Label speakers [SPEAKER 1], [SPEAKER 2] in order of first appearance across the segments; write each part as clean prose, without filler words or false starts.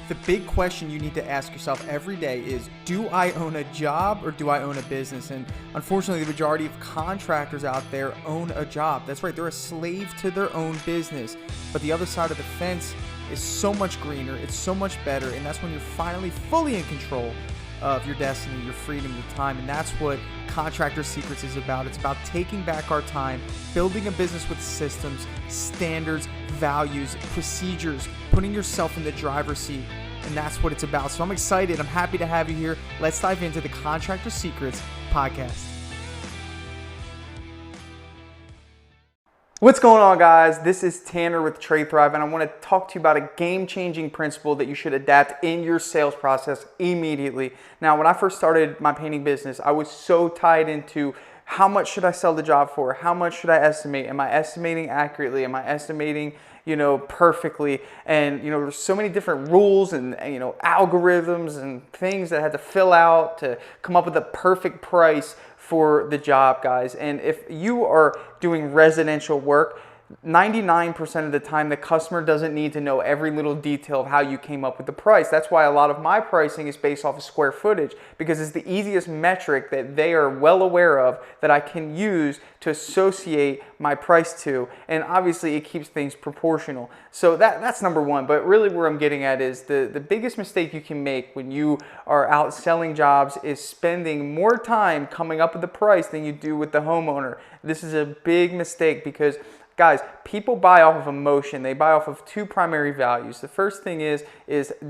[SPEAKER 1] The big question you need to ask yourself every day is, do I own a job or do I own a business? And unfortunately, the majority of contractors out there own a job. That's right, they're a slave to their own business. But the other side of the fence is so much greener, it's so much better, and that's when you're finally fully in control of your destiny, your freedom, your time. And that's what Contractor Secrets is about. It's about taking back our time, building a business with systems, standards, values, procedures, putting yourself in the driver's seat. And that's what it's about. So I'm excited. I'm happy to have you here. Let's dive into the Contractor Secrets podcast. What's going on, guys? This is Tanner with Trade Thrive, and I want to talk to you about a game-changing principle that you should adapt in your sales process immediately. Now, when I first started my painting business, I was so tied into how much should I sell the job for? How much should I estimate? Am I estimating accurately? Am I estimating, perfectly? And, there's so many different rules and, algorithms and things that I had to fill out to come up with the perfect price for the job, guys. And if you are doing residential work, 99% of the time, the customer doesn't need to know every little detail of how you came up with the price. That's why a lot of my pricing is based off of square footage, because it's the easiest metric that they are well aware of that I can use to associate my price to. And obviously it keeps things proportional. So that's number one. But really where I'm getting at is the biggest mistake you can make when you are out selling jobs is spending more time coming up with the price than you do with the homeowner. This is a big mistake because, guys, people buy off of emotion. They buy off of two primary values. The first thing is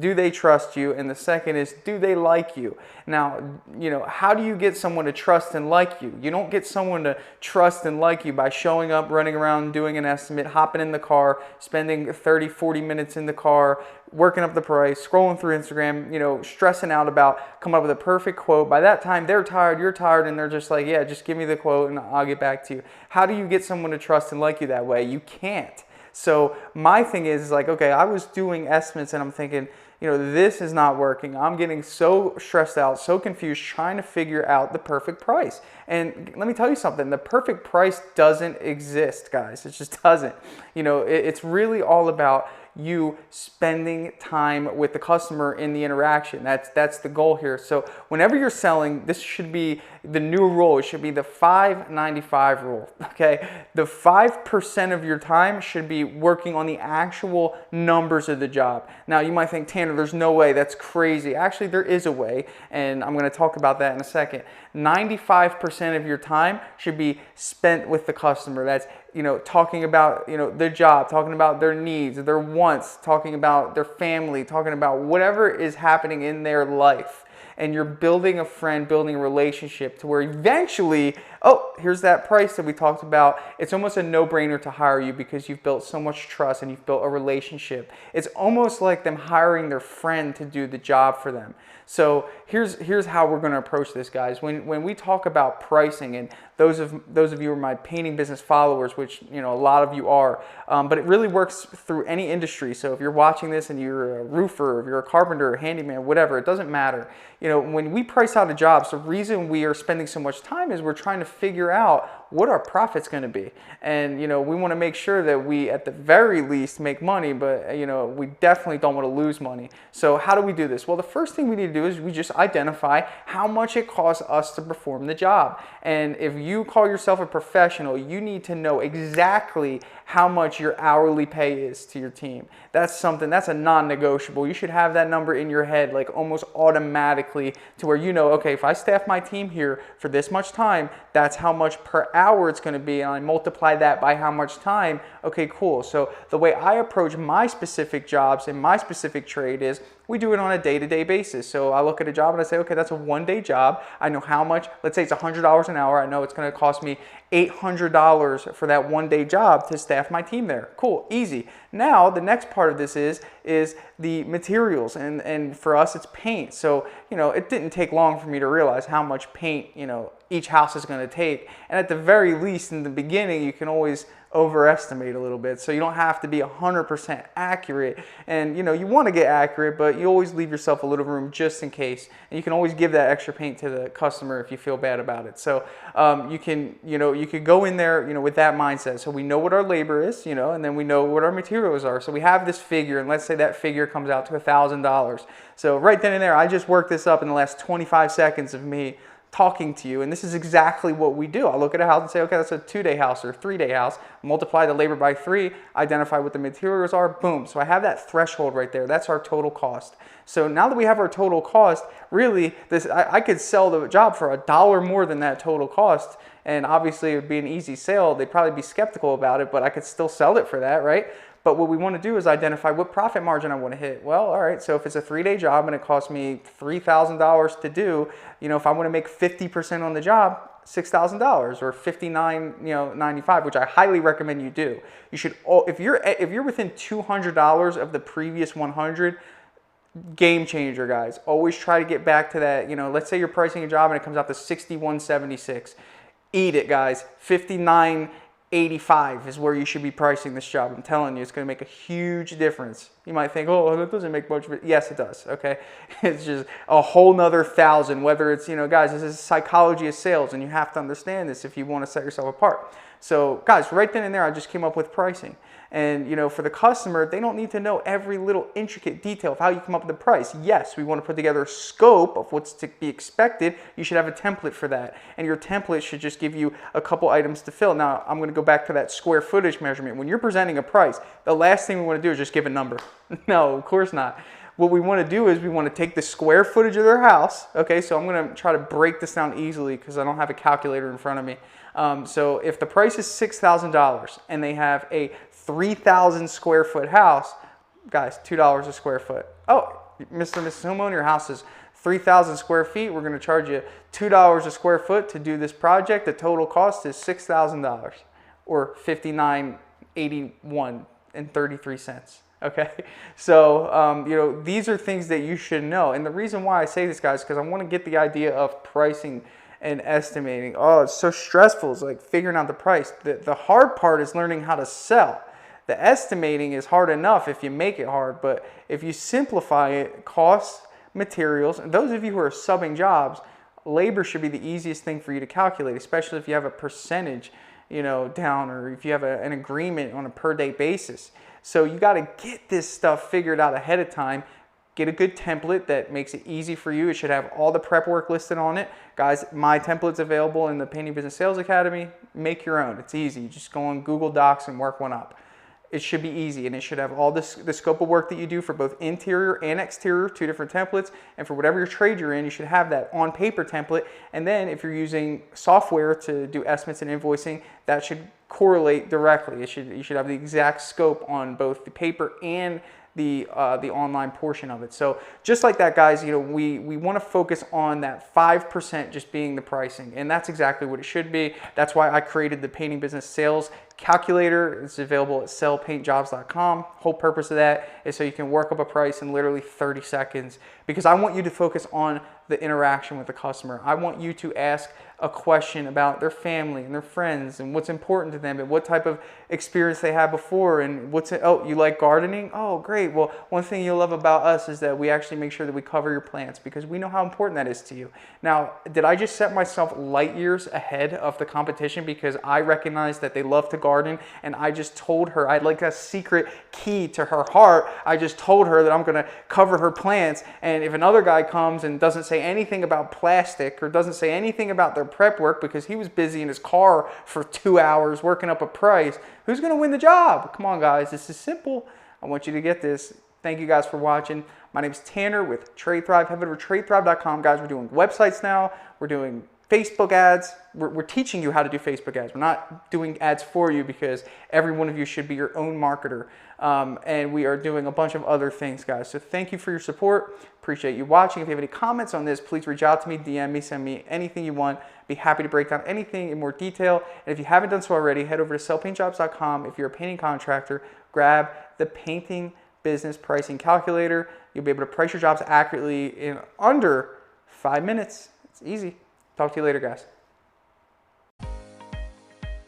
[SPEAKER 1] do they trust you? And the second is, do they like you? Now, how do you get someone to trust and like you? You don't get someone to trust and like you by showing up, running around, doing an estimate, hopping in the car, spending 30, 40 minutes in the car, working up the price, scrolling through Instagram, stressing out about coming up with a perfect quote. By that time, they're tired, you're tired, and they're just like, yeah, just give me the quote and I'll get back to you. How do you get someone to trust and like you that way? You can't. So my thing is like, okay, I was doing estimates and I'm thinking, this is not working. I'm getting so stressed out, so confused, trying to figure out the perfect price. And let me tell you something, the perfect price doesn't exist, guys. It just doesn't. It's really all about you spending time with the customer in the interaction. That's the goal here. So whenever you're selling, this should be the new rule. It should be the 5-95 rule, okay? The 5% of your time should be working on the actual numbers of the job. Now, you might think, Tanner, there's no way. That's crazy. Actually, there is a way, and I'm going to talk about that in a second. 95% of your time should be spent with the customer. That's talking about, their job, talking about their needs, their wants, talking about their family, talking about whatever is happening in their life. And you're building a friend, building a relationship to where eventually, oh, here's that price that we talked about. It's almost a no-brainer to hire you because you've built so much trust and you've built a relationship. It's almost like them hiring their friend to do the job for them. So here's how we're going to approach this, guys. When we talk about pricing, and those of you who are my painting business followers, which a lot of you are, but it really works through any industry. So if you're watching this and you're a roofer, if you're a carpenter, a handyman, whatever, it doesn't matter. When we price out a job, the reason we are spending so much time is we're trying to figure out what our profit's going to be. And, we want to make sure that we, at the very least, make money, but, we definitely don't want to lose money. So how do we do this? Well, the first thing we need to do is we just identify how much it costs us to perform the job. And if you call yourself a professional, you need to know exactly how much your hourly pay is to your team. That's a non-negotiable. You should have that number in your head like almost automatically to where okay, if I staff my team here for this much time, that's how much per hour it's going to be, and I multiply that by how much time. Okay, cool. So the way I approach my specific jobs and my specific trade is we do it on a day-to-day basis. So I look at a job and I say, okay, that's a one-day job. I know how much, let's say it's $100 an hour. I know it's going to cost me $800 for that one-day job to staff my team there. Cool, easy. Now, the next part of this is the materials, and for us, it's paint. So, it didn't take long for me to realize how much paint, each house is going to take. And at the very least, in the beginning, you can always overestimate a little bit. So you don't have to be 100% accurate. And you want to get accurate, but you always leave yourself a little room just in case. And you can always give that extra paint to the customer if you feel bad about it. So you can go in there, with that mindset. So we know what our labor is, and then we know what our materials are. So we have this figure, and let's say that figure comes out to $1,000. So right then and there, I just worked this up in the last 25 seconds of me talking to you, and this is exactly what we do. I look at a house and say, okay, that's a 2-day house or a 3-day house, multiply the labor by 3, identify what the materials are, boom. So I have that threshold right there. That's our total cost. So now that we have our total cost, really, I could sell the job for $1 more than that total cost, and obviously it would be an easy sale. They'd probably be skeptical about it, but I could still sell it for that, right? But what we want to do is identify what profit margin I want to hit. Well, all right, so if it's a 3-day job and it costs me $3,000 to do, if I want to make 50% on the job, $6,000 or $59.95, which I highly recommend you do. You should, if you're within $200 of the previous 100, game changer, guys. Always try to get back to that. Let's say you're pricing a job and it comes out to $61.76. Eat it, guys. $59.85 is where you should be pricing this job. I'm telling you, it's going to make a huge difference. You might think, oh, that doesn't make much of it. Yes, it does, okay? It's just a whole nother $1,000, whether it's, guys, this is psychology of sales, and you have to understand this if you want to set yourself apart. So, guys, right then and there, I just came up with pricing. And, for the customer, they don't need to know every little intricate detail of how you come up with the price. Yes, we want to put together a scope of what's to be expected. You should have a template for that. And your template should just give you a couple items to fill. Now, I'm going to go back to that square footage measurement. When you're presenting a price, the last thing we want to do is just give a number. No, of course not. What we want to do is we want to take the square footage of their house. Okay, so I'm going to try to break this down easily because I don't have a calculator in front of me. So if the price is $6,000 and they have a 3,000 square foot house, guys, $2 a square foot. Oh, Mr. and Mrs. Homeowner, your house is 3,000 square feet. We're going to charge you $2 a square foot to do this project. The total cost is $6,000 or $59.81.33. Okay, so these are things that you should know. And the reason why I say this, guys, because I want to get the idea of pricing and estimating. Oh, it's so stressful. It's like figuring out the price. The hard part is learning how to sell. The estimating is hard enough if you make it hard, but if you simplify it, costs, materials, and those of you who are subbing jobs, labor should be the easiest thing for you to calculate, especially if you have a percentage, down, or if you have an agreement on a per day basis. So you got to get this stuff figured out ahead of time. Get a good template that makes it easy for you. It should have all the prep work listed on it. Guys, my template's available in the Painting Business Sales Academy. Make your own. It's easy. You just go on Google Docs and work one up. It should be easy, and it should have all the scope of work that you do for both interior and exterior, 2 different templates, and for whatever your trade you're in, you should have that on paper template. And then if you're using software to do estimates and invoicing, that should correlate directly. You should have the exact scope on both the paper and the online portion of it. So just like that, guys, we want to focus on that 5% just being the pricing, and that's exactly what it should be. That's why I created the Painting Business Sales Calculator. It's available at sellpaintjobs.com. Whole purpose of that is so you can work up a price in literally 30 seconds, because I want you to focus on the interaction with the customer. I want you to ask a question about their family and their friends and what's important to them and what type of experience they had before, and oh, you like gardening? Oh, great. Well, one thing you'll love about us is that we actually make sure that we cover your plants, because we know how important that is to you. Now, did I just set myself light years ahead of the competition because I recognized that they love to garden, and I just told her, I'd like a secret key to her heart. I just told her that I'm going to cover her plants, and if another guy comes and doesn't say anything about plastic or doesn't say anything about their prep work because he was busy in his car for 2 hours working up a price, who's going to win the job? Come on, guys, this is simple. I want you to get this. Thank you guys for watching. My name is Tanner with Trade Thrive. Head over to tradethrive.com, guys. We're doing websites now. We're doing Facebook ads. We're teaching you how to do Facebook ads. We're not doing ads for you, because every one of you should be your own marketer. And we are doing a bunch of other things, guys. So thank you for your support. Appreciate you watching. If you have any comments on this, please reach out to me, DM me, send me anything you want. Be happy to break down anything in more detail. And if you haven't done so already, head over to sellpaintjobs.com. If you're a painting contractor, grab the Painting Business Pricing Calculator. You'll be able to price your jobs accurately in under 5 minutes. It's easy. Talk to you later, guys.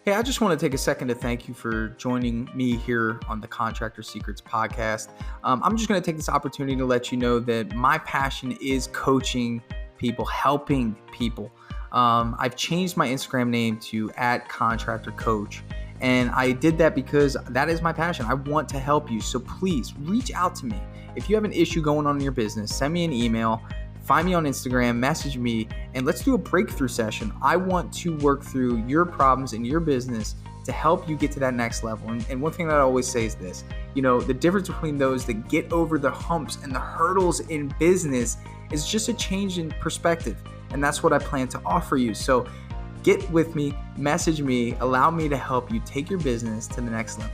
[SPEAKER 1] Hey, I just want to take a second to thank you for joining me here on the Contractor Secrets podcast. I'm just going to take this opportunity to let you know that my passion is coaching people, helping people. I've changed my Instagram name to @contractorcoach. And I did that because that is my passion. I want to help you. So please reach out to me. If you have an issue going on in your business, send me an email, find me on Instagram, message me, and let's do a breakthrough session. I want to work through your problems in your business to help you get to that next level. And one thing that I always say is this, the difference between those that get over the humps and the hurdles in business is just a change in perspective. And that's what I plan to offer you. So get with me, message me, allow me to help you take your business to the next level.